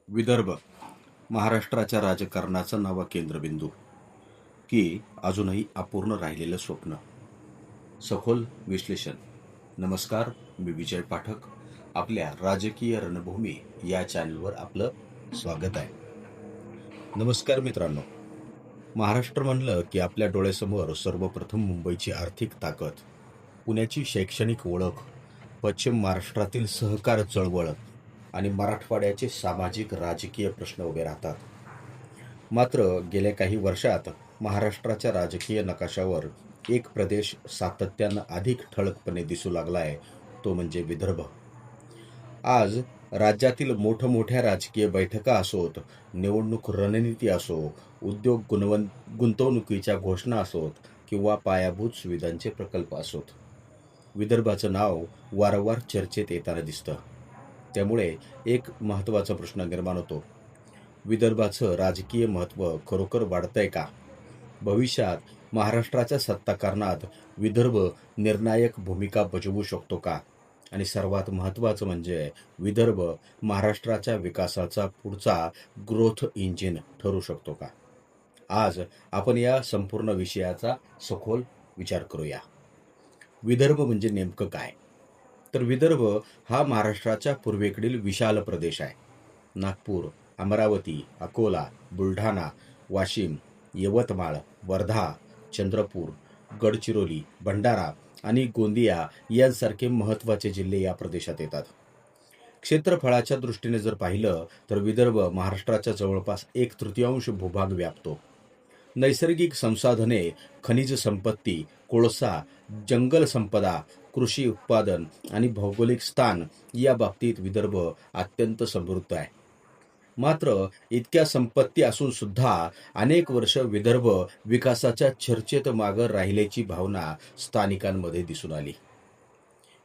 विदर्भ महाराष्ट्राच्या राजकारणाचा नवा केंद्रबिंदू की अजूनही अपूर्ण राहिलेलं स्वप्न. सखोल विश्लेषण. नमस्कार, मी विजय पाठक. आपल्या राजकीय रणभूमी या चॅनलवर आपलं स्वागत आहे. नमस्कार मित्रांनो. महाराष्ट्र म्हणलं की आपल्या डोळ्यासमोर सर्वप्रथम मुंबईची आर्थिक ताकद, पुण्याची शैक्षणिक ओळख, पश्चिम महाराष्ट्रातील सहकार चळवळ आणि मराठवाड्याचे सामाजिक राजकीय प्रश्न उभे राहतात. मात्र गेल्या काही वर्षात महाराष्ट्राच्या राजकीय नकाशावर एक प्रदेश सातत्यानं अधिक ठळकपणे दिसू लागला आहे, तो म्हणजे विदर्भ. आज राज्यातील मोठमोठ्या राजकीय बैठका असोत, निवडणूक रणनीती असो, उद्योग गुंतवणुकीच्या घोषणा असोत किंवा पायाभूत सुविधांचे प्रकल्प असोत, विदर्भाचं नाव वारंवार चर्चेत येताना दिसतं. त्यामुळे एक महत्त्वाचा प्रश्न निर्माण होतो. विदर्भाचं राजकीय महत्त्व खरोखर वाढतंय का? भविष्यात महाराष्ट्राच्या सत्ताकारणात विदर्भ निर्णायक भूमिका बजावू शकतो का? आणि सर्वात महत्त्वाचं म्हणजे विदर्भ महाराष्ट्राच्या विकासाचा पुढचा ग्रोथ इंजिन ठरू शकतो का? आज आपण या संपूर्ण विषयाचा सखोल विचार करूया. विदर्भ म्हणजे नेमकं काय? तर विदर्भ हा महाराष्ट्राच्या पूर्वेकडील विशाल प्रदेश आहे. नागपूर, अमरावती, अकोला, बुलढाणा, वाशिम, यवतमाळ, वर्धा, चंद्रपूर, गडचिरोली, भंडारा आणि गोंदिया यांसारखे महत्त्वाचे जिल्हे या प्रदेशात येतात. क्षेत्रफळाच्या दृष्टीने जर पाहिलं तर विदर्भ महाराष्ट्राच्या जवळपास 1/3 भूभाग व्यापतो. नैसर्गिक संसाधने, खनिज संपत्ती, कोळसा, जंगल संपदा, कृषी उत्पादन आणि भौगोलिक स्थान या बाबतीत विदर्भ अत्यंत समृद्ध आहे. मात्र इतक्या संपत्ती असून सुद्धा अनेक वर्ष विदर्भ विकासाच्या चर्चेत मागं राहिल्याची भावना स्थानिकांमध्ये दिसून आली.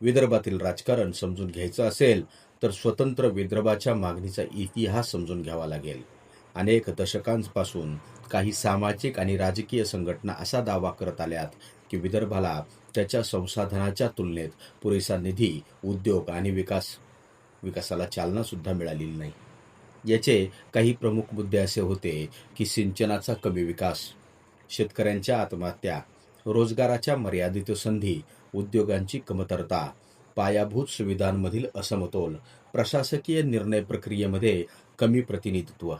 विदर्भातील राजकारण समजून घ्यायचं असेल तर स्वतंत्र विदर्भाच्या मागणीचा इतिहास समजून घ्यावा लागेल. अनेक दशकांपासून काही सामाजिक आणि राजकीय संघटना असा दावा करत आल्यात की विदर्भाला त्याच्या संसाधनाच्या तुलनेत पुरेसा निधी, उद्योग आणि विकासाला चालना सुद्धा मिळालेली नाही. याचे काही प्रमुख मुद्दे असे होते की सिंचनाचा कमी विकास, शेतकऱ्यांच्या आत्महत्या, रोजगाराच्या मर्यादित संधी, उद्योगांची कमतरता, पायाभूत सुविधांमधील असमतोल, प्रशासकीय निर्णय प्रक्रियेमध्ये कमी प्रतिनिधित्व.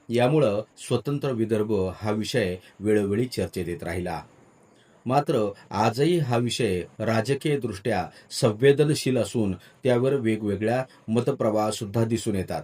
यामुळं स्वतंत्र विदर्भ हा विषय वेळोवेळी चर्चेत येत राहिला. मात्र आजही हा विषय राजकीयदृष्ट्या संवेदनशील असून त्यावर वेगवेगळ्या मतप्रवाहसुद्धा दिसून येतात.